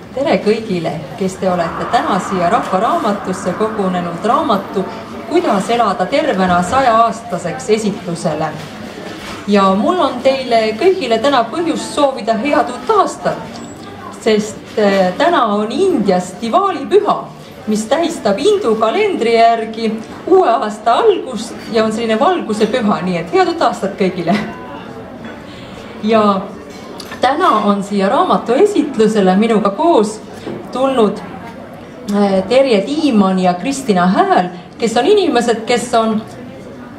Tere kõigile, kes te olete täna siia Rahvaraamatusse kogunenud raamatu Kuidas elada tervena 100-aastaseks esitlusele. Ja mul on teile kõigile täna põhjust soovida head uut aastat, sest täna on Indias Diwali-püha, mis tähistab hindu kalendri järgi uue aasta algust ja on selline valguse püha, nii et head uut aastat kõigile. Ja täna on siia raamatu esitlusele minuga koos tulnud Terje Tiimann ja Kristina Hääl, kes on inimesed, kes on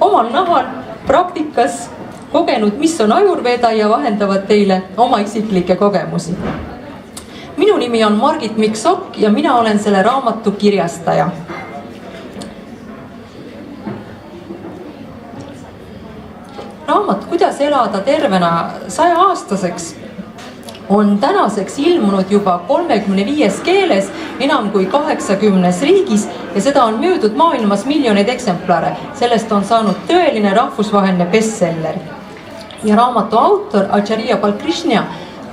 omal nahal praktikas kogenud, mis on Ayurveda ja vahendavad teile oma isiklikke kogemusi. Minu nimi on Margit Miksok ja mina olen selle raamatu kirjastaja. Raamat Kuidas elada tervena 100-aastaseks on tänaseks ilmunud juba 35 keeles, enam kui 80 riigis ja seda on müüdud maailmas miljoneid eksemplare. Sellest on saanud tõeline rahvusvaheline bestseller. Ja raamatu autor Acharya Balkrishna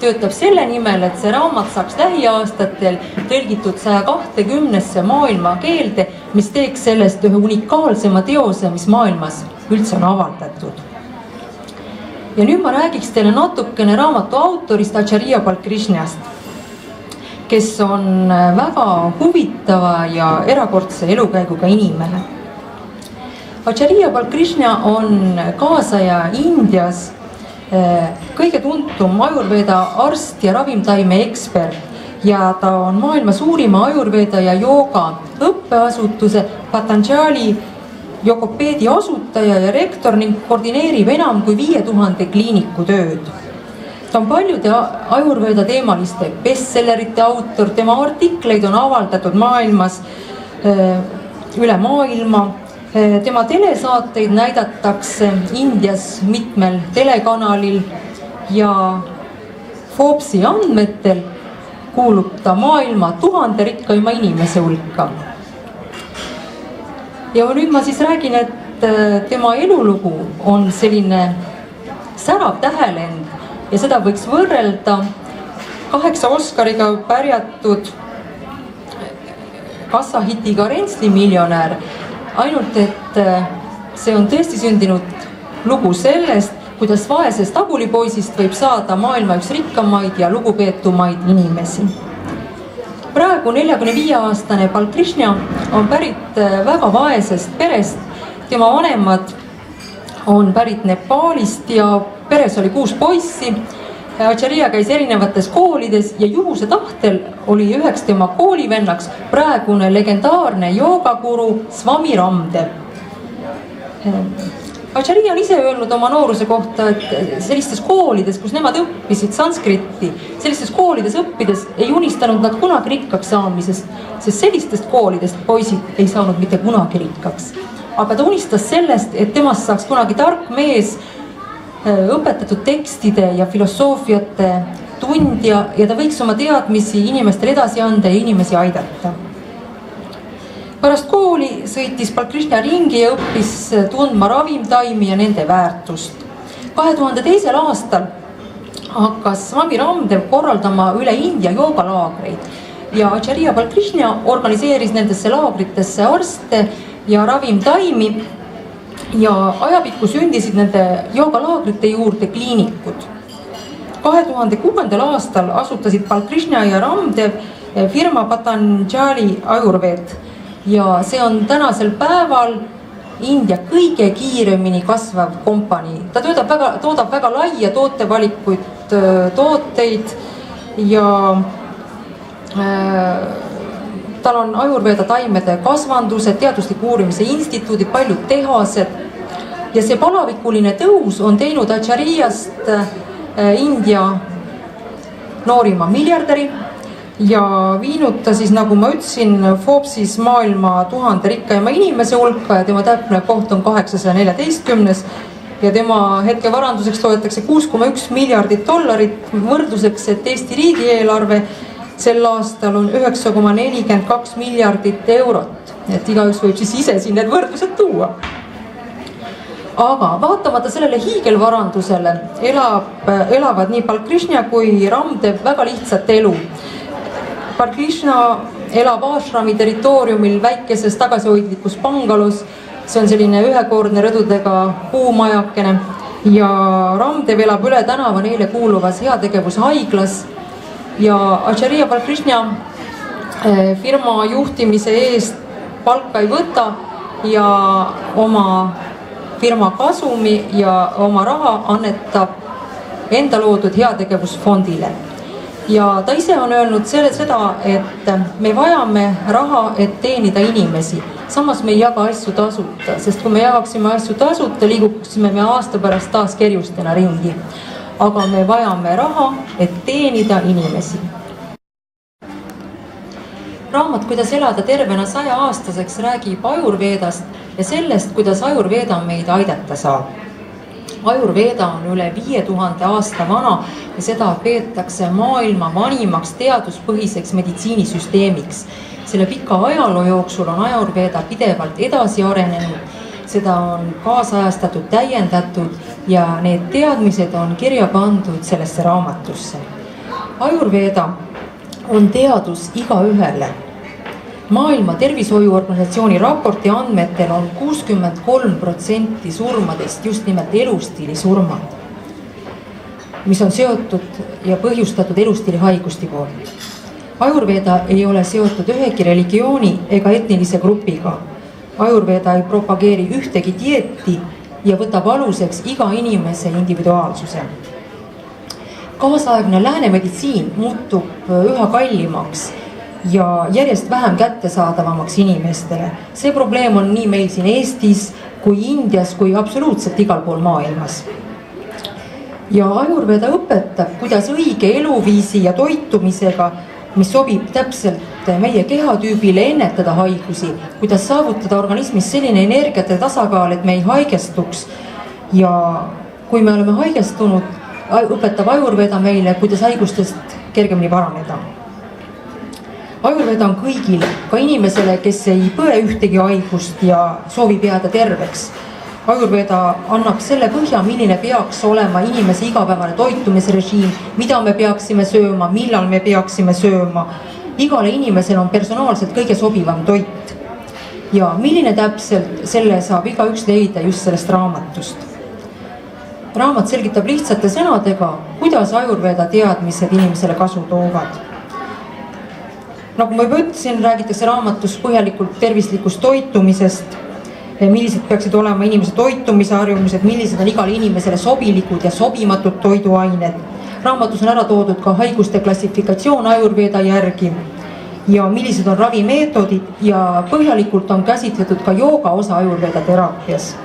töötab selle nimel, et see raamat saaks lähiaastatel tõlgitud 120 maailma keelde, mis teeks sellest ühe unikaalsema teose, mis maailmas üldse on avaldatud. Ja nüüd ma räägiks teile natukene raamatu autorist Acharya Balkrishnast, kes on väga huvitava ja erakordse elukäiguga inimene. Acharya Balkrishna on kaasaja Indias kõige tuntum Ayurveda arst ja ravimtaime ekspert ja ta on maailma suurima Ayurveda ja jooga õppeasutuse Patanjali Yogopeedi asutaja ja rektor ning koordineerib enam kui 5000 kliiniku tööd. Ta on paljude Ayurveda teemaliste bestsellerite autor, tema artikleid on avaldatud maailmas üle maailma. Tema telesaateid näidatakse Indias mitmel telekanalil ja Forbesi andmetel kuulub ta maailma 1000 rikkaima inimese hulka. Ja nüüd ma siis räägin, et tema elulugu on selline särav tähelend ja seda võiks võrrelda 8 Oscariga pärjatud kassahitiga Rensli miljonär. Ainult, et see on tõesti sündinud lugu sellest, kuidas vaesest abulipoisist võib saada maailma üks rikkamaid ja lugupeetumaid inimesi. Praegu 45-aastane Balkrishna on pärit väga vaesest perest. Tema vanemad on pärit Nepaalist ja peres oli 6 poissi. Acharya käis erinevates koolides ja juhuse tahtel oli üheks tema koolivennaks praegune legendaarne joogakuru Swami Ramdev. Acharya on ise öelnud oma nooruse kohta, et sellistes koolides, kus nemad õppisid sanskriti, sellistes koolides õppides ei unistanud nad kunagi rikkaks saamisest, sest sellistest koolidest poisid ei saanud mitte kunagi rikkaks. Aga ta unistas sellest, et temast saaks kunagi tark mees, õpetatud tekstide ja filosoofiate tundja ja ta võiks oma teadmisi inimestele edasi anda ja inimesi aidata. Pärast kooli sõitis Balkrishna ringi ja õppis tundma ravimtaimi ja nende väärtust. 2002. aastal hakkas Swami Ramdev korraldama üle India joogalaagreid ja Acharya Balkrishna organiseeris nendesse laagritesse arste ja ravimtaimi ja ajapikku sündisid nende joogalaagrite juurde kliinikud. 2006. aastal asutasid Balkrishna ja Ramdev firma Patanjali Ayurved ja see on tänasel päeval India kõige kiiremini kasvav kompanii. Ta toodab väga laia tootevalikuid tooteid ja tal on Ayurveda taimede kasvandused, teadusliku uurimise instituudid, paljud tehased ja see palavikuline tõus on teinud Acharyast India noorima miljardäri ja viinud ta siis, nagu ma ütlesin, Forbesis maailma 1000 rikkaima inimese hulka ja tema täpne koht on 814 ja tema hetke varanduseks toodetakse $6,1 miljardit. Võrdluseks, et Eesti riigieelarve sel aastal on 9,42 miljardit eurot, et igaüks võib siis ise siin need võrdlused tuua. Aga vaatamata sellele hiigelvarandusele elavad nii Balkrishna kui Ramdev väga lihtsat elu. Balkrishna elab Ashrami territooriumil väikeses tagasihoidlikus bangalus. See on selline ühekordne rõdudega puumajakene ja Ramdev elab üle tänava neile kuuluvas heategevushaiglas ja Acharya Balkrishna firma juhtimise eest palka ei võta ja oma firma kasumi ja oma raha annetab enda loodud heategevusfondile. Ja ta ise on öelnud seda, et me vajame raha, et teenida inimesi. Samas me ei jaga asju tasuta, sest kui me jagaksime asju tasuta, liiguksime me aasta pärast taas kerjustena ringi. Aga me vajame raha, et teenida inimesi. Raamat Kuidas elada tervena 100-aastaseks räägib Ayurvedast ja sellest, kuidas Ayurveda meid aidata saab. Ayurveda on üle 5000 aasta vana ja seda peetakse maailma vanimaks teaduspõhiseks meditsiinisüsteemiks. Selle pika ajaloo jooksul on Ayurveda pidevalt edasi arenenud, seda on kaasajastatud, täiendatud ja need teadmised on kirja pandud sellesse raamatusse. Ayurveda on teadus igaühele. Maailma tervishoiuorganisatsiooni raporti andmetel on 63% surmadest just nimelt elustiili surmad, mis on seotud ja põhjustatud elustiili haigusti poolt. Ayurveda ei ole seotud ühegi religiooni ega etnilise grupiga. Ayurveda ei propageeri ühtegi dieeti ja võtab aluseks iga inimese individuaalsuse. Kaasaegne lääne meditsiin muutub üha kallimaks ja järjest vähem kättesaadavamaks inimestele. See probleem on nii meil siin Eestis kui Indias kui absoluutselt igal pool maailmas. Ja Ayurveda õpetab, kuidas õige eluviisi ja toitumisega, mis sobib täpselt meie kehatüübile, ennetada haigusi, kuidas saavutada organismis selline energiate tasakaal, et me ei haigestuks. Ja kui me oleme haigestunud, õpetab Ayurveda meile, kuidas haigustest kergemini paraneda. Ayurveda on kõigil, ka inimesele, kes ei põe ühtegi haigust ja soovib jääda terveks. Ayurveda annab selle põhja, milline peaks olema inimese igapäevane toitumisrežiim, mida me peaksime sööma, millal me peaksime sööma. Igale inimesele on personaalselt kõige sobivam toit. Ja milline täpselt, selle saab igaüks leida just sellest raamatust. Raamat selgitab lihtsate sõnadega, kuidas Ayurveda teadmised inimesele kasu toovad. Nagu ma juba ütlesin, räägitakse raamatus põhjalikult tervislikust toitumisest, millised peaksid olema inimese toitumise harjumused, millised on igale inimesele sobilikud ja sobimatud toiduained. Raamatus on ära toodud ka haiguste klassifikatsioon Ayurveda järgi ja millised on ravimeetodid ja põhjalikult on käsitletud ka jooga osa Ayurveda teraapias.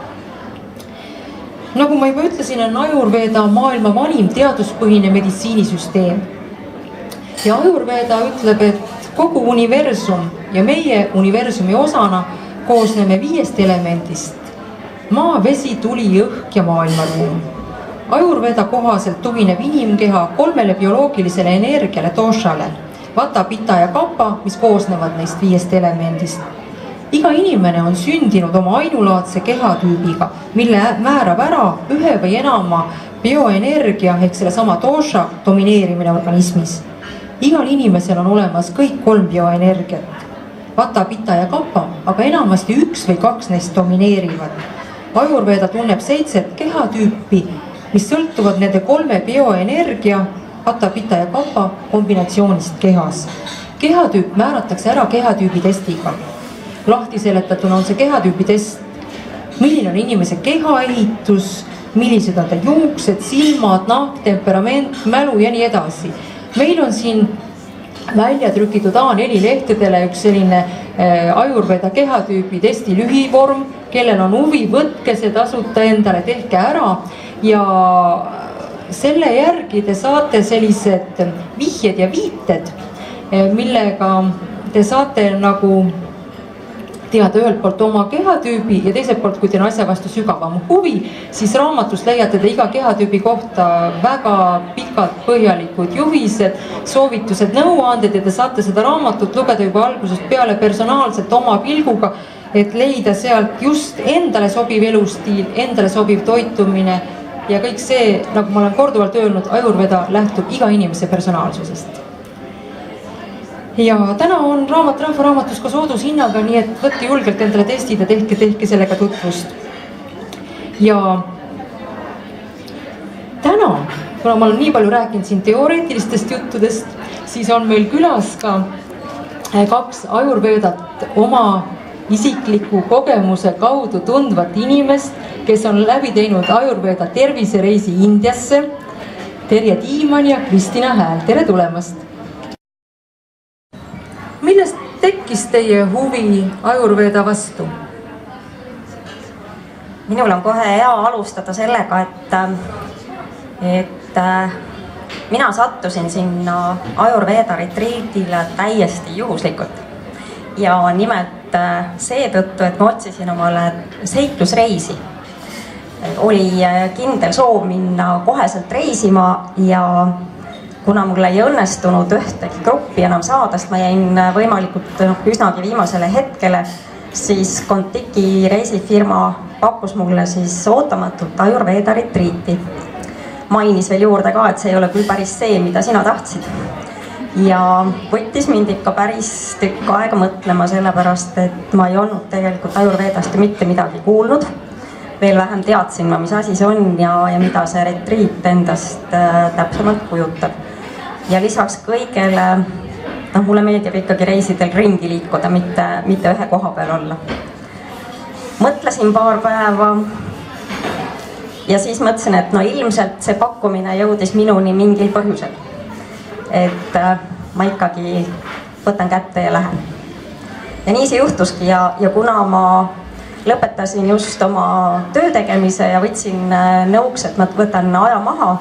Nagu ma juba ütlesin, on Ayurveda maailma vanim teaduspõhine meditsiinisüsteem. Ja Ayurveda ütleb, et kogu universum ja meie universumi osana koosneme 5 elemendist. Maa, vesi, tuli, õhk ja maailmaruum. Ayurveda kohaselt tugineb inimkeha 3 bioloogilisele energiale doshale, vata, pita ja kappa, mis koosnevad neist 5 elemendist. Iga inimene on sündinud oma ainulaadse kehatüübiga, mille määrab ära ühe või enama bioenergia ehk selle sama dosha domineerimine organismis. Igal inimesel on olemas kõik 3 bioenergiat, vata, pita ja kappa, aga enamasti 1 või 2 neist domineerivad. Ayurveda tunneb 7 kehatüüpi, mis sõltuvad nende 3 bioenergia, vata, pita ja kappa kombinatsioonist kehas. Kehatüüp määratakse ära kehatüübi testiga. Lahti seletatuna on see kehatüübi test, milline on inimese kehaehitus, millised on ta juuksed, silmad, nahk, temperament, mälu ja nii edasi. Meil on siin välja trükitud A4 lehtedele üks selline Ayurveda kehatüübi testi lühivorm, kellel on huvi, võtke see tasuta endale, tehke ära ja selle järgi te saate sellised vihjed ja viited, millega te saate nagu teada ühelt poolt oma kehatüübi ja teiselt poolt, kui teil on asja vastu sügavam huvi, siis raamatust leiate te iga kehatüübi kohta väga pikad põhjalikud juhised, soovitused, nõuanded ja te saate seda raamatut lugeda juba algusest peale personaalselt oma pilguga, et leida sealt just endale sobiv elustiil, endale sobiv toitumine ja kõik see, nagu ma olen korduvalt öelnud, Ayurveda lähtub iga inimese personaalsusest. ja täna on raamat Rahvaraamatus ka soodushinnaga, nii et võtke julgelt endale testid ja tehke sellega tutvust. Ja täna, kuna ma olen nii palju rääkinud siin teoreetilistest juttudest, siis on meil külas ka 2 Ayurvedat oma isikliku kogemuse kaudu tundvat inimest, kes on läbi teinud Ayurveda tervisereisi Indiasse. Terje Tiimann ja Kristina Hääl, tere tulemast! Millest tekkis teie huvi Ayurveda vastu? Minul on kohe hea alustada sellega, et mina sattusin sinna Ayurveda retriitile täiesti juhuslikult. Ja nimelt seetõttu, et ma otsisin omale seiklusreisi. Oli kindel soov minna koheselt reisima ja kuna mulle ei õnnestunud ühtegi gruppi enam saada, sest ma jäin võimalikult üsnagi viimasele hetkele, siis Contiki reisifirma pakkus mulle siis ootamatult Ayurveda retriiti. Mainis veel juurde ka, et see ei ole küll päris see, mida sina tahtsid. Ja võttis mind ikka päris tükk aega mõtlema, sellepärast et ma ei olnud tegelikult Ayurvedast mitte midagi kuulnud. Veel vähem teadsin ma, mis asi see on ja mida see retriit endast täpsemalt kujutab. Ja lisaks kõigele, mulle meeldib ikkagi reisidel ringi liikuda, mitte ühe koha peal olla. Mõtlesin paar päeva ja siis mõtlesin, et ilmselt see pakkumine jõudis minuni mingil põhjusel. Et ma ikkagi võtan kätte ja lähen. Ja nii see juhtuski ja kuna ma lõpetasin just oma töö tegemise ja võtsin nõuks, et ma võtan aja maha.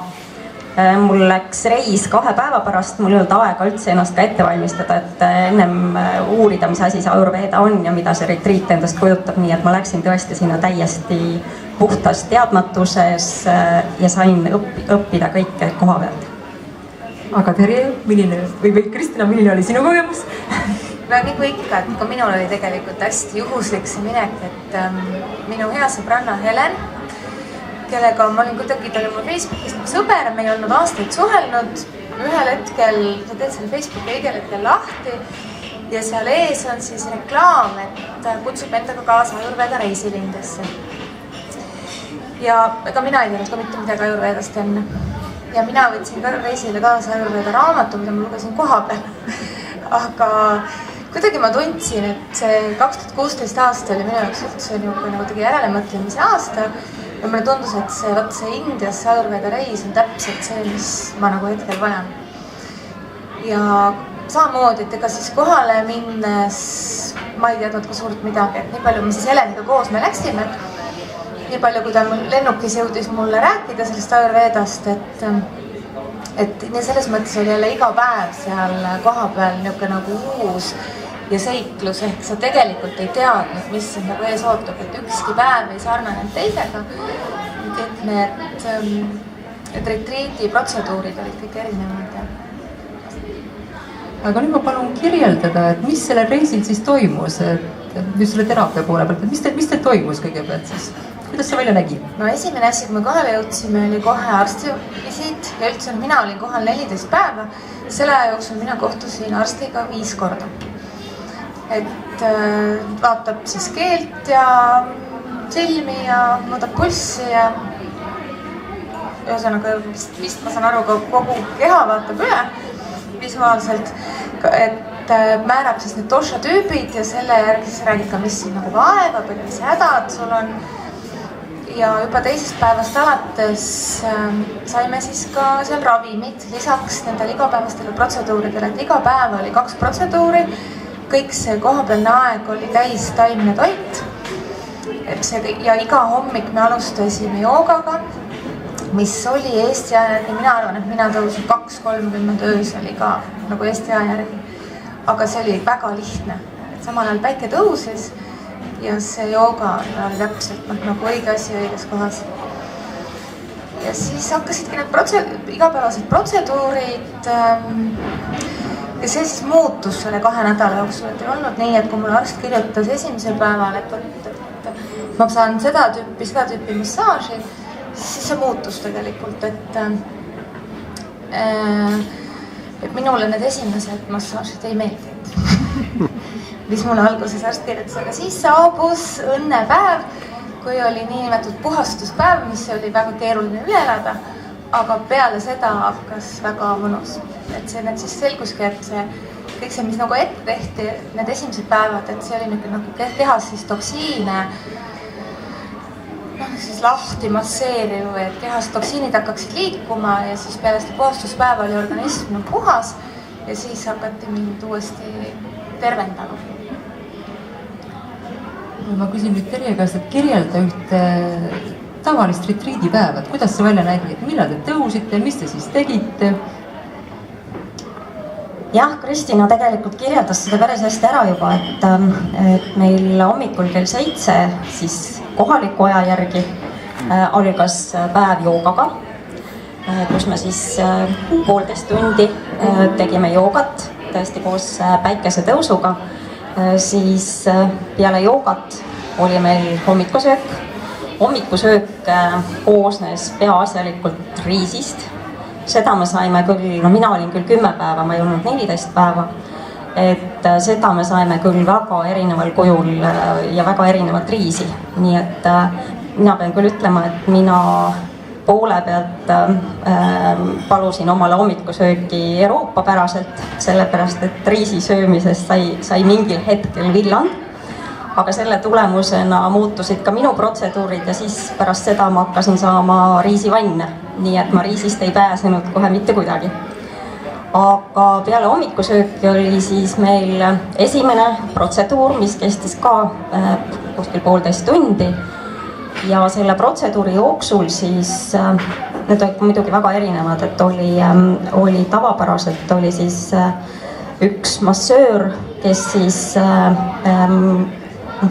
Mul läks reis 2 päeva pärast, mul ei olnud aega üldse ennast ka ette valmistada, et ennem uurida, mis asi see Ayurveda on ja mida see retriit endast kujutab, nii et ma läksin tõesti sinna täiesti puhtas teadmatuses ja sain õppida kõike koha pealt. Aga Terje, või Kristina, milline oli sinu kogemus? Nagu ikka, et ka minul oli tegelikult hästi juhuslik see minek, et minu hea sõbranna Helen, kellega ma olin kuidagi, ta oli mul Facebookis nagu sõber, me ei olnud aastaid suhelnud. Ühel hetkel, sa teed selle Facebooki õigel hetkel lahti ja seal ees on siis reklaam, et kutsub endaga kaasa Ayurveda reisile Indiasse. Ja ega mina ei teadnud ka mitte midagi Ayurvedast enne. Ja mina võtsin ka reisile kaasa Ayurveda raamatu, mida ma lugesin koha peal. Aga kuidagi ma tundsin, et see 2016 aasta oli minu jaoks üldse nagu tegi järelemõtlemise aasta ja mulle tundus, et see Indiasse Ayurveda reis on täpselt see, mis ma nagu hetkel vajan. Ja samamoodi, et ega siis kohale minnes ma ei teadnud ka suurt midagi, et nii palju me siis Heleniga koos me läksime, nii palju kui ta lennukis jõudis mulle rääkida sellest Ayurvedast, et selles mõttes oli jälle iga päev seal koha peal niisugune nagu uus ja seiklus, ehk sa tegelikult ei teadnud, mis sind nagu ees ootab, et ükski päev ei sarnanenud teisega. Kõik need retriiti protseduurid olid kõik erinevad. Aga nüüd ma palun kirjeldada, et mis sellel reisil siis toimus, just selle teraapia poole pealt, et mis teil toimus kõigepealt siis? Kuidas see välja nägi? No esimene asi, kui me kohale jõudsime, oli kohe arstivisiit ja üldse mina olin kohal 14 päeva. Selle aja jooksul mina kohtusin arstiga 5 korda. Et vaatab siis keelt ja silmi ja mõõdab pulssi ja ühesõnaga vist ma saan aru, kogu keha vaatab üle visuaalselt, et määrab siis need dosha tüübid ja selle järgi siis räägib ka, mis siin nagu vaevab, et mis hädad sul on. Ja juba teisest päevast alates saime siis ka seal ravimid lisaks nendele igapäevastele protseduuridele, et iga päev oli 2 protseduuri. Kõik see kohapealne aeg oli täis taimne toit. Ja iga hommik me alustasime joogaga, mis oli Eesti aja järgi. Mina arvan, et mina tõusin 2:30 öösel iga nagu Eesti aja järgi. Aga see oli väga lihtne. Samal ajal päike tõusis ja see jooga oli täpselt nagu õige asi õiges kohas. Ja siis hakkasidki need igapäevased protseduurid ja see siis muutus selle 2 nädala jooksul, et ei olnud nii, et kui mulle arst kirjutas esimesel päeval, et ma saan seda tüüpi massaaži, siis see muutus tegelikult, et et minule need esimesed massaažid ei meeldinud mis mulle alguses arst kirjutas, aga siis saabus õnnepäev, kui oli niinimetatud puhastuspäev, mis oli väga keeruline üle elada, aga peale seda hakkas väga mõnus. Et see nüüd siis selguski, et see kõik see, mis nagu ette tehti, need esimesed päevad, et see oli nagu kehas siis toksiine siis lahti masseeriv, et kehas toksiinid hakkaksid liikuma ja siis peale seda puhastuspäeva oli organism puhas ja siis hakati mind uuesti tervendama. Ma küsin nüüd Terje käest, et kirjelda ühte tavalist retriidipäeva, et kuidas see välja näitab, et millal te tõusite, mis te siis tegite? Jah, Kristina tegelikult kirjeldas seda päris hästi ära juba, et meil hommikul kell 7 siis kohaliku aja järgi algas päev joogaga, kus me siis 1,5 tundi tegime joogat tõesti koos päikesetõusuga. Siis peale joogat oli meil hommikusöök. Hommikusöök koosnes peaasjalikult riisist. Seda me saime küll, mina olin küll 10 päeva, ma ei olnud 14 päeva. Et seda me saime küll väga erineval kujul ja väga erinevat riisi. Nii et mina pean küll ütlema, et mina poole pealt palusin omale hommikusööki euroopapäraselt, sellepärast et riisi söömisest sai mingil hetkel villand. Aga selle tulemusena muutusid ka minu protseduurid ja siis pärast seda ma hakkasin saama riisivanne. Nii et ma riisist ei pääsenud kohe mitte kuidagi. Aga peale hommikusööki oli siis meil esimene protseduur, mis kestis ka kuskil 1,5 tundi. Ja selle protseduuri jooksul siis, need olid muidugi väga erinevad, et oli tavapäraselt oli siis üks massöör, kes siis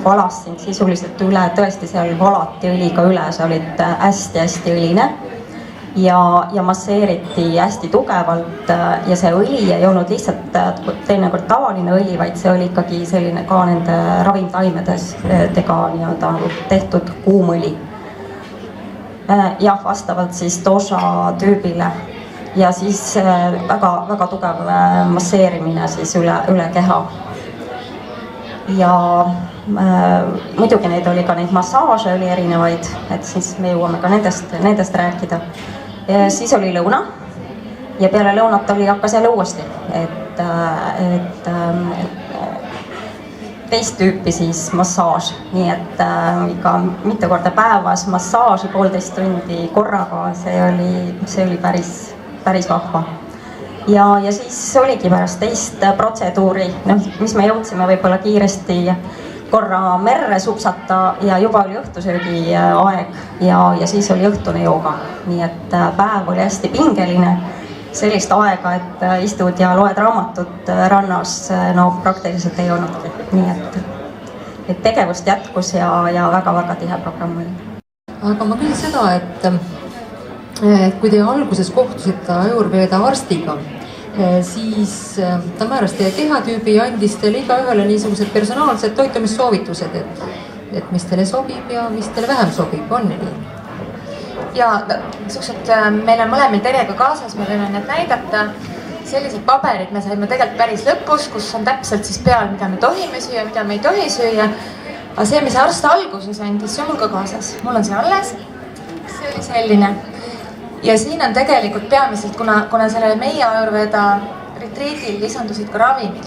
valas sind sisuliselt üle, tõesti seal valati õliga üle, see olid hästi õline ja masseeriti hästi tugevalt ja see õli ei olnud lihtsalt teinekord tavaline õli, vaid see oli ikkagi selline ka nende ravimtaimedega nii-öelda tehtud kuumõli. Jah, vastavalt siis dosha tüübile ja siis väga tugev masseerimine siis üle keha. Ja muidugi neid oli ka neid massaaže oli erinevaid, et siis me jõuame ka nendest rääkida. Ja siis oli lõuna ja peale lõunat hakkas jälle uuesti, et teist tüüpi siis massaaž, nii et ikka mitu korda päevas massaaži 1,5 tundi korraga, see oli päris vahva. Ja siis oligi pärast teist protseduuri, mis me jõudsime võib-olla kiiresti korra merre supsata ja juba oli õhtusöögi aeg ja siis oli õhtune jooga. Nii et päev oli hästi pingeline, sellist aega, et istud ja loed raamatut rannas, no praktiliselt ei olnudki. Nii et tegevust jätkus ja väga tihe programm oli. Aga ma küsin seda, et kui te alguses kohtusite Ayurveda arstiga, siis ta määras teie kehatüübi ja andis teile igaühele niisugused personaalsed toitumissoovitused, et mis teile sobib ja mis teile vähem sobib, on nii? Ja meil on mõlemil Terjega kaasas, me võime need näidata. Sellised paberid me saime tegelikult päris lõpus, kus on täpselt siis peal, mida me tohime süüa, mida me ei tohi süüa. Aga see, mis arst alguses andis, see on mul ka kaasas. Mul on see alles, see oli selline. Ja siin on tegelikult peamiselt, kuna sellele meie Ayurveda retriidil lisandusid ka ravimid,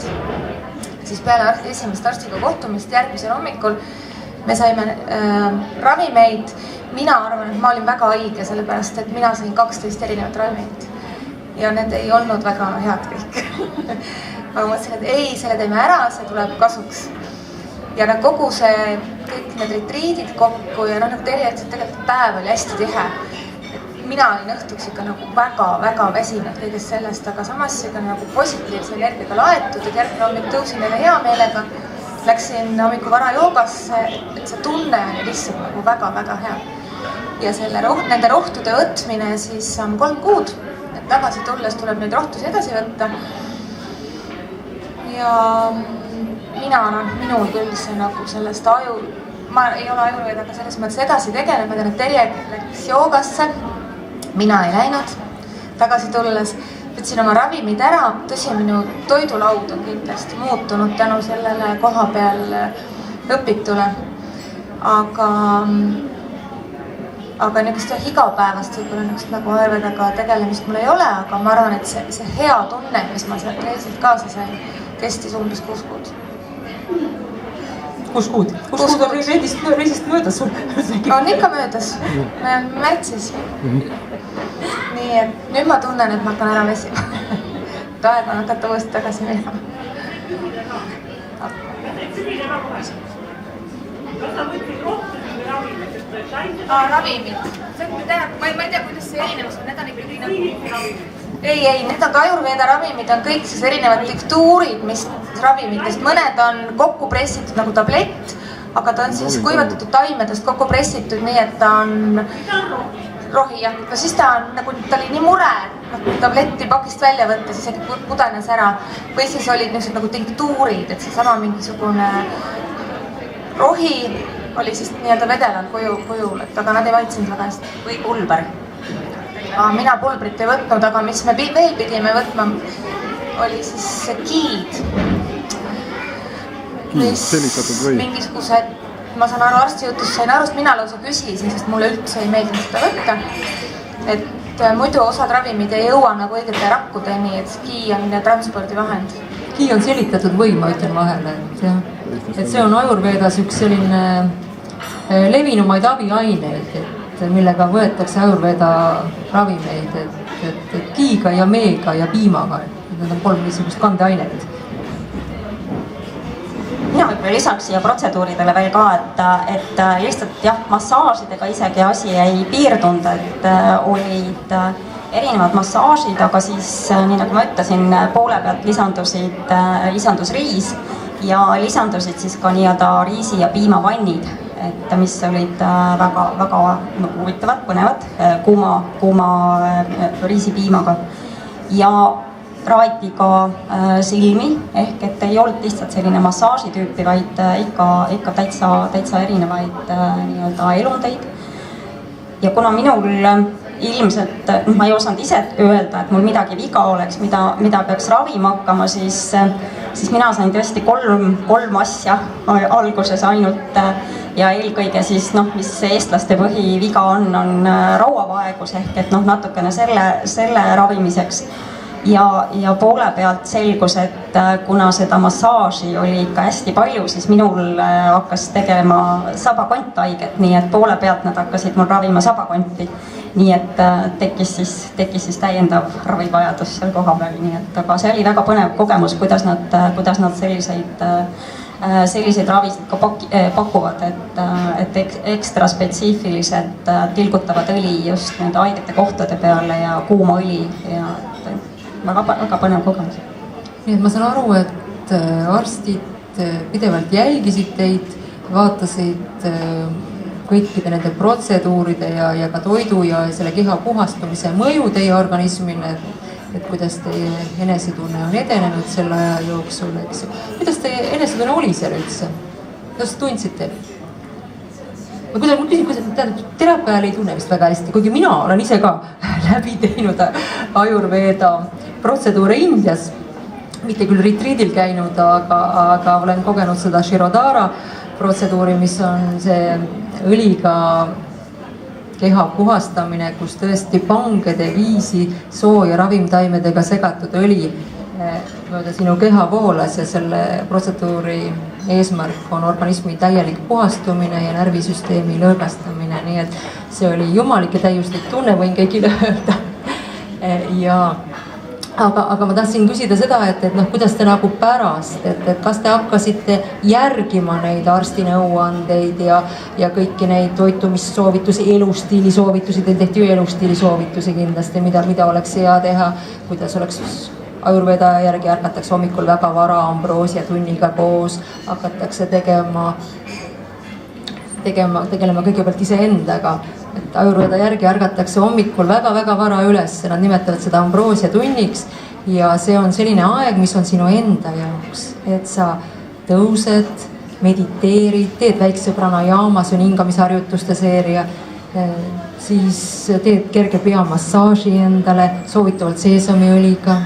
siis peale esimest arstiga kohtumist järgmisel hommikul me saime ravimeid. Mina arvan, et ma olin väga õige, sellepärast, et mina sain 12 erinevat ravimit ja need ei olnud väga head kõik. Aga mõtlesin, et ei, selle teeme ära, see tuleb kasuks. Ja kogu see, kõik need retriidid kokku ja nagu Terje ütles, et tegelikult päev oli hästi tihe. Mina olin õhtuks ikka nagu väga väsinud kõigest sellest, aga samas ikka nagu positiivse energiaga laetud, et järgmine hommik tõusin jälle hea meelega, läksin hommiku vara joogasse, et see tunne oli lihtsalt nagu väga hea. Ja nende rohtude võtmine siis on 3 kuud, et tagasi tulles tuleb neid rohtusi edasi võtta. Ja minul küll see nagu sellest ma ei ole Ayurvedaga selles mõttes edasi tegelenud, ma tean, et Terje läks joogasse. Mina ei läinud tagasi tulles. võtsin oma ravimid ära, tõsi, minu toidulaud on kindlasti muutunud tänu sellele koha peal õpitule. Aga niisugust igapäevast võib-olla niisugust nagu Ayurvedaga tegelemist mul ei ole, aga ma arvan, et see hea tunne, mis ma sealt reisilt kaasa sain, kestis umbes 6 kuud. 6 kuud? 6 kuud on reisist möödas sul? On ikka möödas, me oleme märtsis. Nii et nüüd ma tunnen, et ma hakkan ära vesima. Et aeg on hakata uuesti tagasi minema. Ravimid. Ma ei tea, kuidas see erinevus on, need on ikkagi nagu... Ei, need on ka Ayurveda ravimid, on kõik siis erinevad tiktuurid, mis ravimitest. Mõned on kokku pressitud nagu tablett, aga ta on siis kuivatatud taimedest kokku pressitud, nii et ta on rohi, jah. No siis ta oli nii mure, tabletti pakist välja võtta, siis äkki pudenes ära. Või siis olid niisugused nagu tinktuurid, et seesama mingisugune rohi oli siis nii-öelda vedelal kujul, et aga nad ei maitsenud väga hästi. Või pulber. Mina pulbrit ei võtnud, aga mis me veel pidime võtma, oli siis giid. Mingisugused, ma saan aru, arstijutust sain arust, mina lausa küsisin, sest mulle üldse ei meeldinud seda võtta. Et muidu osad ravimid ei jõua nagu õigete rakkudeni, et gii on transpordivahend. Gii on selitatud võim, ma ütlen vahele, et see on Ayurvedas üks selline levinumaid abiaineid, millega võetakse Ayurveda ravimeid, et giiga ja meega ja piimaga, need on 3 niisugust kandeainet. Mina võib-olla lisaks siia protseduuridele veel ka, et lihtsalt jah, massaažidega isegi asi ei piirdunud, et olid erinevad massaažid, aga siis nii nagu ma ütlesin, poole pealt lisandus riis ja lisandusid siis ka nii-öelda riisi- ja piimavannid, et mis olid väga huvitavad, põnevad, kuuma riisipiimaga ja raati ka silmi, ehk et ei olnud lihtsalt selline massaaži tüüpi, vaid ikka täitsa erinevaid nii-öelda elundeid. Ja kuna minul ilmselt, ma ei osanud ise öelda, et mul midagi viga oleks, mida peaks ravima hakkama, siis mina sain tõesti kolm asja alguses ainult ja eelkõige siis mis eestlaste põhiviga on rauavaegus ehk et natukene selle ravimiseks. Ja poole pealt selgus, et kuna seda massaaži oli ikka hästi palju, siis minul hakkas tegema sabakonthaiget, nii et poole pealt nad hakkasid mul ravima sabakonti. Nii et tekkis siis täiendav ravivajadus seal koha peal, nii et aga see oli väga põnev kogemus, kuidas nad selliseid ravisid ka pakuvad, et ekstra spetsiifilised tilgutavad õli just nende haigete kohtade peale ja kuuma õli ja väga põnev kogemus. Nii et ma saan aru, et arstid pidevalt jälgisid teid, vaatasid kõikide nende protseduuride ja ka toidu ja selle keha puhastumise mõju teie organismile, et kuidas teie enesetunne on edenenud selle aja jooksul, eks ju. Kuidas teie enesetunne oli seal üldse? Kuidas tundsite? Ma küsin, teraapia ajal ei tunne vist väga hästi, kuigi mina olen ise ka läbi teinud Ayurveda protseduure Indias, mitte küll retriidil käinud, aga olen kogenud seda Shirodhara protseduuri, mis on see õliga keha puhastamine, kus tõesti pangede viisi soo- ja ravimtaimedega segatud õli mööda sinu keha voolas ja selle protseduuri eesmärk on organismi täielik puhastumine ja närvisüsteemi lõõgastamine, nii et see oli jumalik ja täiuslik tunne, võin kõigile öelda. Aga ma tahtsin küsida seda, et kuidas te nagu pärast, et kas te hakkasite järgima neid arsti nõuandeid ja kõiki neid toitumissoovitusi, elustiilisoovitusi, teil tehti ju elustiilisoovitusi kindlasti, mida oleks hea teha, kuidas oleks Ayurveda järgi ärgatakse hommikul väga vara ambroosiatunniga koos, hakatakse tegelema kõigepealt iseendaga. Et Ayurveda järgi ärgatakse hommikul väga-väga vara üles, nad nimetavad seda ambroosiatunniks ja see on selline aeg, mis on sinu enda jaoks, et sa tõused, mediteerid, teed väikse pranajaama, see on hingamisharjutuste seeria, siis teed kerge peamassaaži endale, soovitavalt seesamiõliga,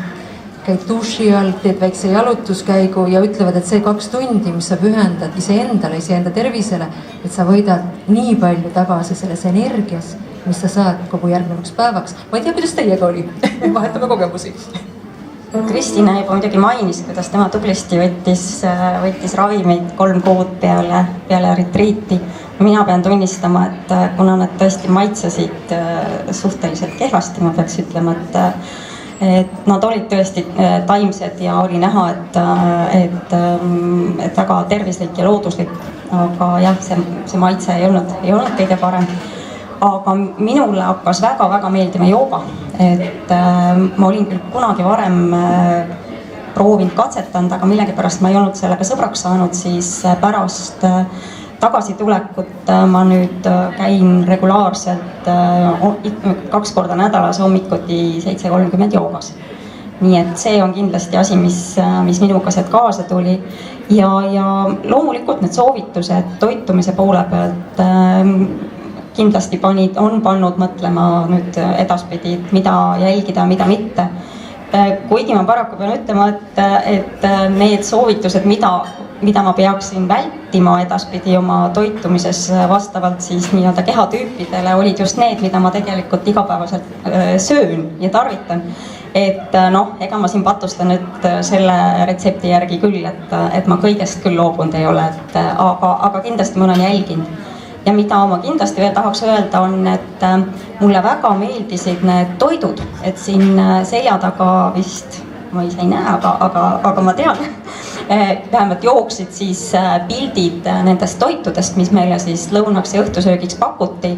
käid duši all, teed väikse jalutuskäigu ja ütlevad, et see 2 tundi, mis sa pühendad iseendale, iseenda tervisele, et sa võidad nii palju tagasi selles energias, mis sa saad kogu järgnevaks päevaks. Ma ei tea, kuidas teiega oli, vahetame kogemusi. Kristina juba muidugi mainis, kuidas tema tublisti võttis ravimeid 3 kuud peale retriiti. Mina pean tunnistama, et kuna nad tõesti maitsesid suhteliselt kehvasti, ma peaks ütlema, et nad olid tõesti taimsed ja oli näha, et väga tervislik ja looduslik, aga jah, see maitse ei olnud kõige parem. Aga minule hakkas väga-väga meeldima jooga, et ma olin küll kunagi varem proovinud katsetanud, aga millegipärast ma ei olnud sellega sõbraks saanud, siis pärast tagasitulekut ma nüüd käin regulaarselt 2 korda nädalas hommikuti 7:30 joogas. Nii et see on kindlasti asi, mis minuga sealt kaasa tuli. Ja loomulikult need soovitused toitumise poole pealt kindlasti on pannud mõtlema nüüd edaspidi, mida jälgida, mida mitte. Kuigi ma paraku pean ütlema, et need soovitused, mida ma peaksin vältima edaspidi oma toitumises vastavalt siis nii-öelda kehatüüpidele, olid just need, mida ma tegelikult igapäevaselt söön ja tarvitan. Et ega ma siin patustan nüüd selle retsepti järgi küll, et ma kõigest küll loobunud ei ole, aga kindlasti ma olen jälginud. Ja mida ma kindlasti veel tahaks öelda on, et mulle väga meeldisid need toidud, et siin selja taga vist, ma ise ei näe, aga ma tean, vähemalt jooksid siis pildid nendest toitudest, mis meile siis lõunaks ja õhtusöögiks pakuti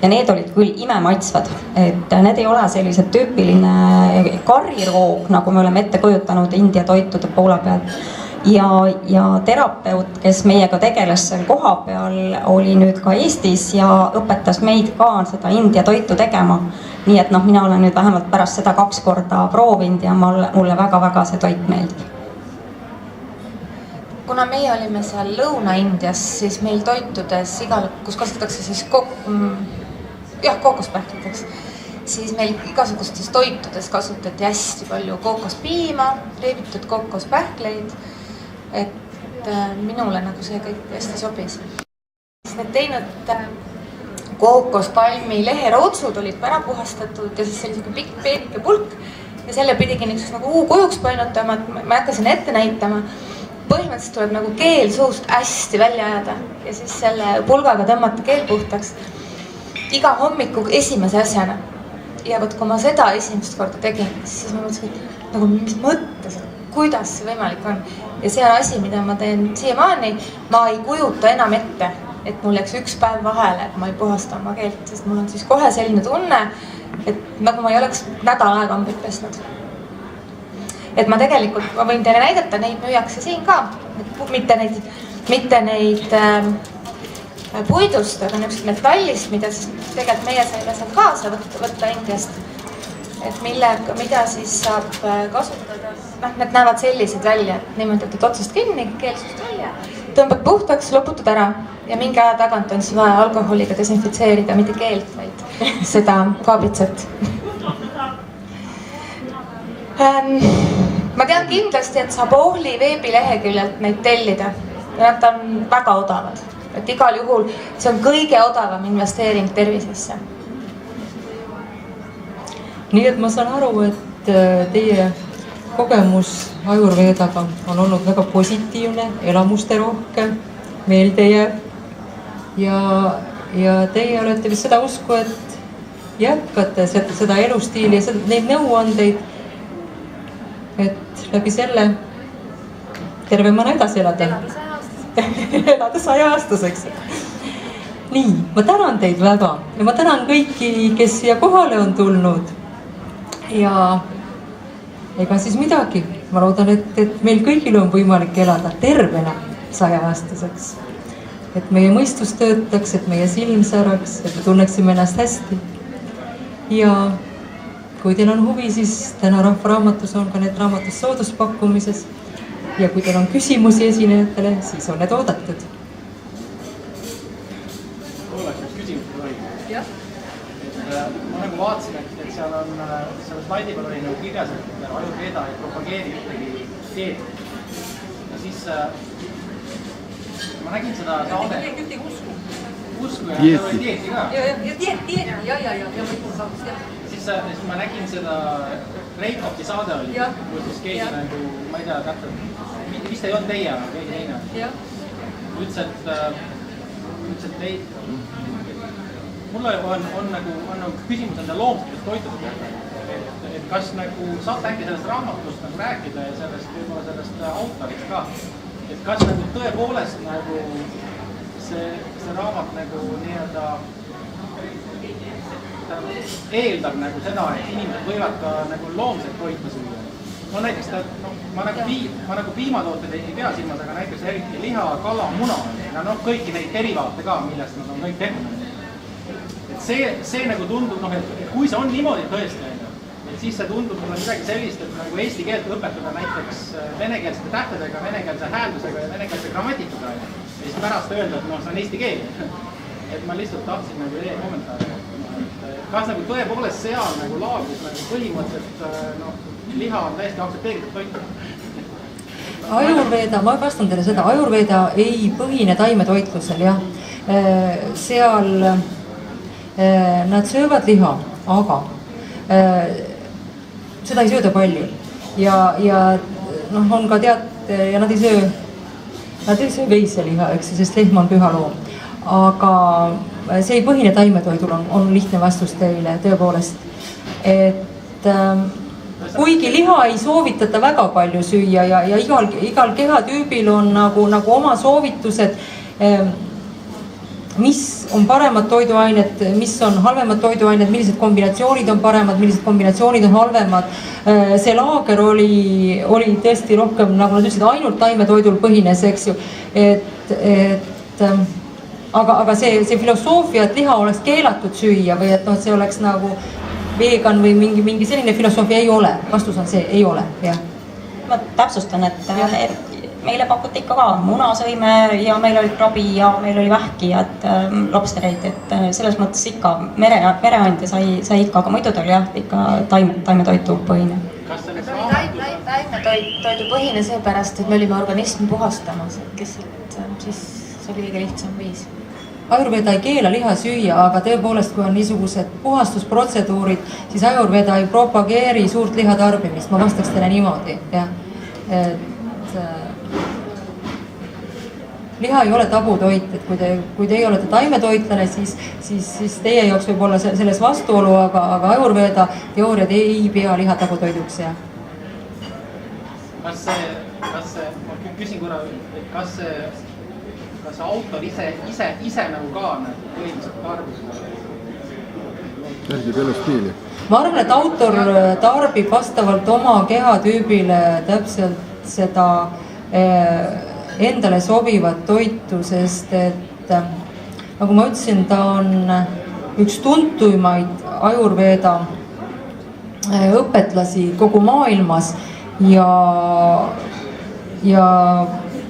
ja need olid küll imemaitsvad, et need ei ole sellised tüüpiline karriroog, nagu me oleme ette kujutanud India toitude poole pealt. Ja terapeut, kes meiega tegeles seal koha peal, oli nüüd ka Eestis ja õpetas meid ka seda India toitu tegema. Nii et mina olen nüüd vähemalt pärast seda 2 korda proovinud ja mulle väga-väga see toit meeldib. Kuna meie olime seal Lõuna-Indias, siis meil toitudes igal, kus kasutatakse siis kookospähkliteks, siis meil igasugustes toitudes kasutati hästi palju kookospiima, reebitud kookospähkleid. Et minule nagu see kõik hästi sobis. Need teinud kookospalmi leherootsud olid ära puhastatud ja siis selline pikk peenike pulk ja selle pidigi niisugust nagu kujuks painutama, et ma ei hakka sinna ette näitama. Põhimõtteliselt tuleb nagu keel suust hästi välja ajada ja siis selle pulgaga tõmmata keel puhtaks iga hommiku esimese asjana. Ja võt, kui ma seda esimest korda tegin, siis ma mõtlesin, et nagu mis mõttes, kuidas see võimalik on. Ja see on asi, mida ma teen siiamaani. Ma ei kujuta enam ette, et mul läks 1 päev vahele, et ma ei puhasta oma keelt, sest mul on siis kohe selline tunne, et nagu ma ei oleks nädal aega hambid pesnud. Et ma tegelikult, ma võin teile näidata, neid müüakse siin ka, mitte neid puidust, aga niisugust metallist, mida siis tegelikult meie saime seal kaasa võtta Indiast. Et mida siis saab kasutada. Need näevad sellised välja, et niimoodi võtad otsast kinni, keelsust välja, tõmbad puhtaks, loputad ära ja mingi aja tagant on siis vaja alkoholiga desinfitseerida, mitte keelt, vaid seda kaabitsat. Ma tean kindlasti, et saab Ohli veebileheküljelt neid tellida ja nad on väga odavad. Et igal juhul see on kõige odavam investeering tervisesse. Nii et ma saan aru, et teie kogemus Ayurvedaga on olnud väga positiivne, elamusterohke, meeldejääv ja teie olete vist seda usku, et jätkate seda elustiili ja neid nõuandeid, et läbi selle tervemana edasi elada. Elada 100-aastaseks. Nii, ma tänan teid väga ja ma tänan kõiki, kes siia kohale on tulnud. Ja ega siis midagi. Ma loodan, et meil kõigil on võimalik elada tervena 100-aastaseks. Et meie mõistus töötaks, et meie silm säraks, et me tunneksime ennast hästi. Ja kui teil on huvi, siis täna Rahvaraamatus on ka need raamatus sooduspakkumises. Ja kui teil on küsimusi esinejatele, siis on need oodatud. Oleks küsimus või? Jah. slaidi peal oli nagu kirjas, et Ayurveda ei propageeri ühtegi keelt. Ja siis ma nägin seda saadet. Usku ja seal oli dieeti ka. Siis ma nägin seda Reikopi saade oli, kus siis keegi nagu, ma ei tea täpselt, vist ei olnud teie, aga keegi teine. Ütles, et mul on nagu küsimus enda loomsetest toitude. Et kas nagu saate äkki sellest raamatust nagu rääkida ja võib-olla sellest autorist ka. Et kas nagu tõepoolest nagu see raamat nagu nii-öelda eeldab nagu seda, et inimesed võivad ka nagu loomset toitu süüa. No näiteks ma nagu piimatooted ei pea silmas, aga näiteks eriti liha, kala, muna ja kõiki neid derivaate ka, millest nad on kõik tehtud. Et see nagu tundub, et kui see on niimoodi tõesti, et siis see tundub mulle midagi sellist, et nagu eesti keelt õpetada näiteks venekeelsete tähtedega, venekeelse hääldusega ja venekeelse grammatikaga ja siis pärast öelda, et see on eesti keel. Et ma lihtsalt tahtsin nagu teie kommentaari. Kas nagu tõepoolest seal nagu laagus nagu põhimõtteliselt liha on täiesti aktsepteeritud toitu? Ayurveda, ma vastan teile seda, Ayurveda ei põhine taimetoitlusel, jah. Seal nad söövad liha, aga seda ei sööda palju. Ja on ka ja nad ei söö veiseliha, eks, sest lehm on püha loom. Aga see ei põhine taimetoidul, on lihtne vastus teile, tõepoolest. Et kuigi liha ei soovitata väga palju süüa ja igal kehatüübil on nagu oma soovitused, mis on paremad toiduained, mis on halvemad toiduained, millised kombinatsioonid on paremad, millised kombinatsioonid on halvemad. See laager oli tõesti rohkem, nagu nad ütlesid, ainult taimetoidul põhines, eks ju. Aga see filosoofia, et liha oleks keelatud süüa või et see oleks nagu vegan või mingi selline filosoofia ei ole. Vastus on see, ei ole, jah. Ma täpsustan, et meile pakuti ikka ka muna sõime ja meil oli krabi ja meil oli vähki ja lobstereid, et selles mõttes ikka mereandja sai ikka, aga muidu ta oli jah, ikka taimetoitu põhine. Taimetoitu põhine seepärast, et me olime organismi puhastamas, et lihtsalt siis see oli kõige lihtsam viis. Ayurveda ei keela liha süüa, aga tõepoolest, kui on niisugused puhastusprotseduurid, siis Ayurveda ei propageeri suurt liha tarbimist. Ma vastaks teile niimoodi, jah. Liha ei ole tabutoit, et kui teie olete taimetoitlane, siis teie jaoks võib olla selles vastuolu, aga Ayurveda teooriad ei pea liha tabutoiduks, jah. Kas see, ma küsin korra, et kas autor ise nagu ka põhimõtteliselt tarbib? Järgib elustiili. Ma arvan, et autor tarbib vastavalt oma kehatüübile täpselt seda endale sobivat toitu, sest et nagu ma ütlesin, ta on üks tuntuimaid Ayurveda õpetlasi kogu maailmas ja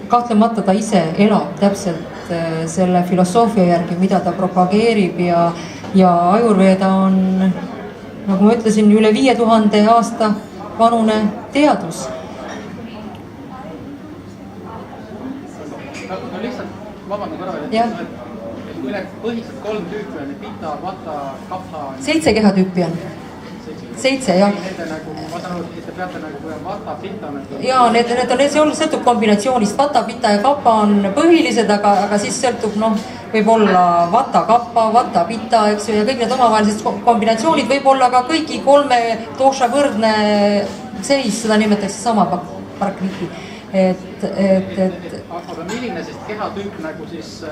kahtlemata ta ise elab täpselt selle filosoofia järgi, mida ta propageerib ja Ayurveda on, nagu ma ütlesin, üle 5000 aasta vanune teadus. No lihtsalt vabandan korra veel, et kui need põhiliselt 3 tüüpi on, pita, vata, kapha... 7 kehatüüpi on. 7, jah. Nende nagu, ma saan aru, et te peate nagu, kui on vata, pita... Jaa, see sõltub kombinatsioonist. Vata, pita ja kappa on põhilised, aga siis sõltub, võib olla vata, kappa, vata, pita, eks ju, ja kõik need omavahelised kombinatsioonid võib olla ka kõigi 3 dosha võrdne seis, seda nimetatakse sama parakriti. Aga milline siis kehatüüp nagu siis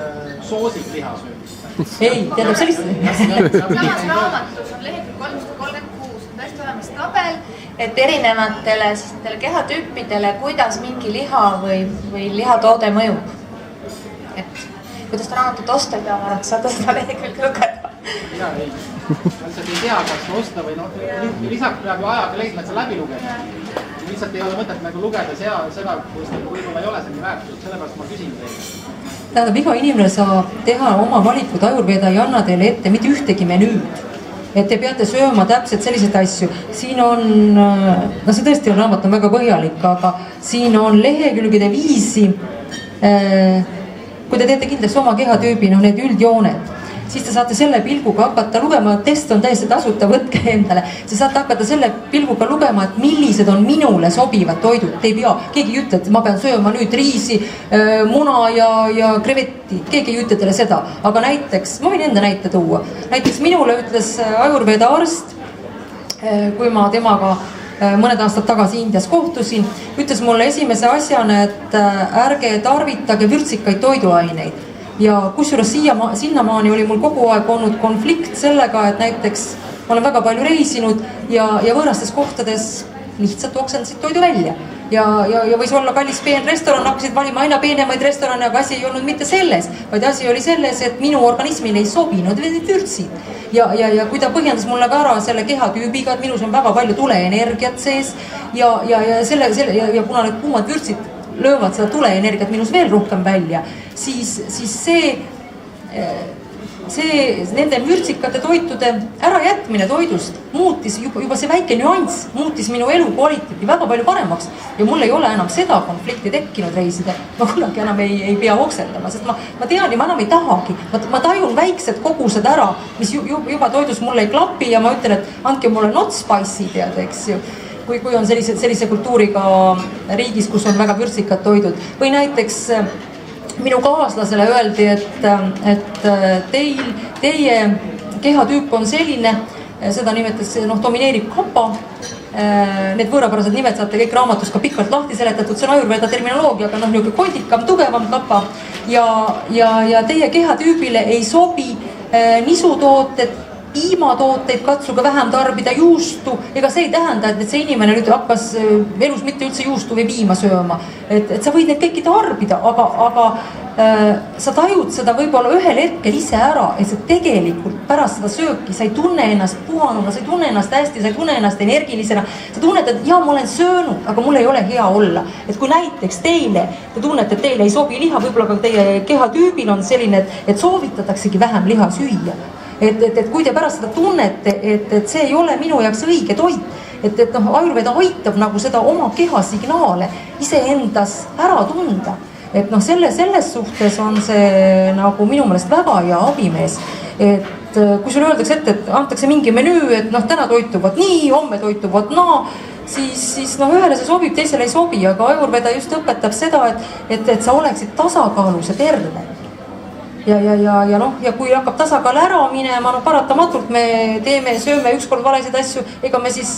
soosib lihasöömist? Ei, tähendab sellist... Samas raamatus on lehekülg 336, on tõesti olemas tabel, et erinevatele kehatüüpidele, kuidas mingi liha või lihatoode mõjub. Et kuidas raamatut osta ei pea, vaadata, saada seda lehekülge lugeda. Jaa, ei. Lihtsalt ei tea, kas osta või lisaks peab ju ajaga leidma, et see läbi lugeda. Lihtsalt ei ole mõtet nagu lugeda seda, kus võib-olla ei ole see nii väärtuslik, sellepärast ma küsin teile. Tähendab, iga inimene saab teha oma valikud, Ayurveda ei anna teile ette mitte ühtegi menüüd. et te peate sööma täpselt selliseid asju. Siin on, no see tõesti on, raamat on väga põhjalik, aga siin on lehekülgede viisi. Kui te teete kindlasti oma kehatüübi, noh need üldjooned, siis te saate selle pilguga hakata lugema, test on täiesti tasuta, võtke endale. Te saate hakata selle pilguga lugema, et millised on minule sobivad toidud. Te ei pea, keegi ei ütle, et ma pean sööma nüüd riisi, muna ja krevetti. Keegi ei ütle teile seda. Aga näiteks, ma võin enda näite tuua. Näiteks minule ütles Ayurveda arst, kui ma temaga mõned aastad tagasi Indias kohtusin, ütles mulle esimese asjana, et ärge tarvitage vürtsikaid toiduaineid. Ja kusjuures sinnamaani oli mul kogu aeg olnud konflikt sellega, et näiteks ma olen väga palju reisinud ja võõrastes kohtades lihtsalt oksendasid toidu välja. Ja võis olla kallis peen restoran, hakkasid valima aina peenemaid restorane, aga asi ei olnud mitte selles, vaid asi oli selles, et minu organismile ei sobinud vürtsid. Ja kui ta põhjendas mulle ka ära selle kehatüübiga, et minus on väga palju tuleenergiat sees ja kuna need kuumad vürtsid löövad seda tuleenergiat minus veel rohkem välja, siis see nende vürtsikate toitude ärajätmine toidust muutis juba see väike nüanss, muutis minu elu kvaliteeti väga palju paremaks ja mul ei ole enam seda konflikti tekkinud reisida. Ma kunagi enam ei pea oksendama, sest ma tean ja ma enam ei tahagi. Ma tajun väiksed kogused ära, mis juba toidus mulle ei klapi ja ma ütlen, et andke mulle not spicy tead, eks ju. Kui on sellise kultuuriga riigis, kus on väga vürtsikad toidud. Või näiteks minu kaaslasele öeldi, et teie kehatüüp on selline, seda nimetas, domineerib kappa. Need võõrapärased nimed saate kõik raamatus ka pikalt lahti seletatud, see on Ayurveda terminoloogia, aga niisugune kondikam, tugevam kappa. Ja teie kehatüübile ei sobi nisutooted, piimatooteid, katsuge vähem tarbida, juustu, ega see ei tähenda, et see inimene nüüd hakkas elus mitte üldse juustu või piima sööma. Et sa võid neid kõiki tarbida, aga sa tajud seda võib-olla ühel hetkel ise ära, et sa tegelikult pärast seda sööki, sa ei tunne ennast puhanuna, sa ei tunne ennast hästi, sa ei tunne ennast energilisena. Sa tunned, et ma olen söönud, aga mul ei ole hea olla. Et kui näiteks te tunnete, et teile ei sobi liha, võib-olla ka teie kehatüübil on selline, et soovitataksegi vähem liha süüa. Et kui te pärast seda tunnete, et see ei ole minu jaoks õige toit, et Ayurveda aitab nagu seda oma keha signaale iseendas ära tunda. Et selles suhtes on see nagu minu meelest väga hea abimees. Et kui sulle öeldakse ette, et antakse mingi menüü, et täna toituvad nii, homme toituvad siis ühele see sobib, teisele ei sobi, aga Ayurveda just õpetab seda, et sa oleksid tasakaalus ja terve. Ja kui hakkab tasakaal ära minema, paratamatult me sööme ükskord valesid asju, ega me siis,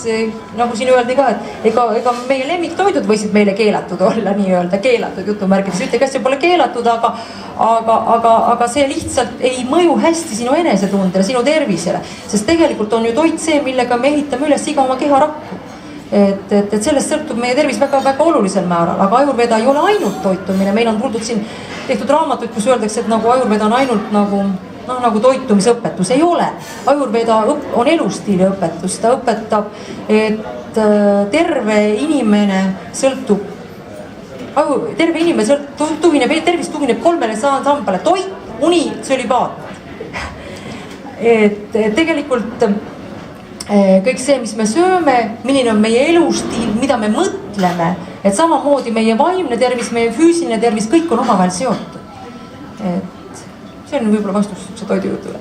nagu siin öeldi ka, et ega meie lemmiktoidud võisid meile keelatud olla, nii-öelda keelatud jutumärkides, ühtegi asja pole keelatud, aga see lihtsalt ei mõju hästi sinu enesetundele, sinu tervisele, sest tegelikult on ju toit see, millega me ehitame üles iga oma keharakku. Et sellest sõltub meie tervis väga olulisel määral, aga Ayurveda ei ole ainult toitumine, meil on tuldud siin tehtud raamatuid, kus öeldakse, et Ayurveda on ainult nagu toitumisõpetus, ei ole. Ayurveda on elustiili õpetus, ta õpetab, et tervis tugineb 3 sambale, toit, uni, tsölibaat. Et tegelikult kõik see, mis me sööme, milline on meie elustiil, mida me mõtleme, et samamoodi meie vaimne tervis, meie füüsiline tervis, kõik on omavahel seotud. Et see on võib-olla vastus see toidujutule.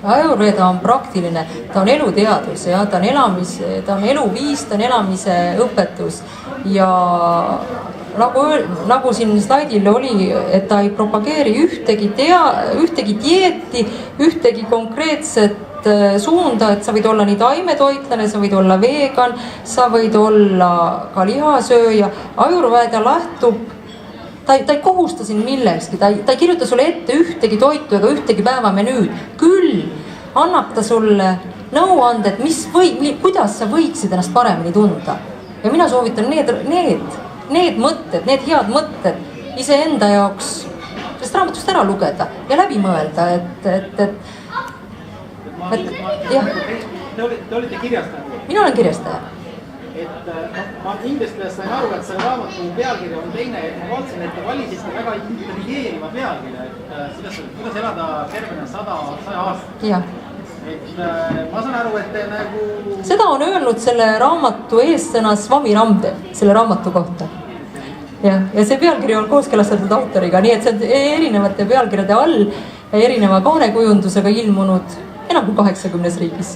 Ayurveda on praktiline, ta on eluteadus, ta on eluviis, ta on elamise õpetus ja nagu siin slaidil oli, et ta ei propageeri ühtegi dieeti, ühtegi konkreetset suunda, et sa võid olla nii taimetoitlane, sa võid olla vegan, sa võid olla ka lihasööja. Ayurveda lähtub, ta ei kohusta siin millekski, ta ei kirjuta sulle ette ühtegi toitu ega ühtegi päeva menüüd. Küll annab ta sulle nõuanded, kuidas sa võiksid ennast paremini tunda. Ja mina soovitan need mõtted, need head mõtted iseenda jaoks sellest raamatust ära lugeda ja läbi mõelda, Te olete kirjastaja? Mina olen kirjastaja. Et ma inglise keeles sain aru, et selle raamatu pealkiri on teine, et ma vaatasin, et te valisite väga intrigeeriva pealkirja, et kuidas elada tervena 100 aastat. jah. Et ma saan aru, et te nagu... Seda on öelnud selle raamatu eessõna Swami Ramdev selle raamatu kohta. Ja see pealkiri on kooskõlastatud autoriga, nii et see on erinevate pealkirjade all erineva kaanekujundusega ilmunud enam kui 80 riigis.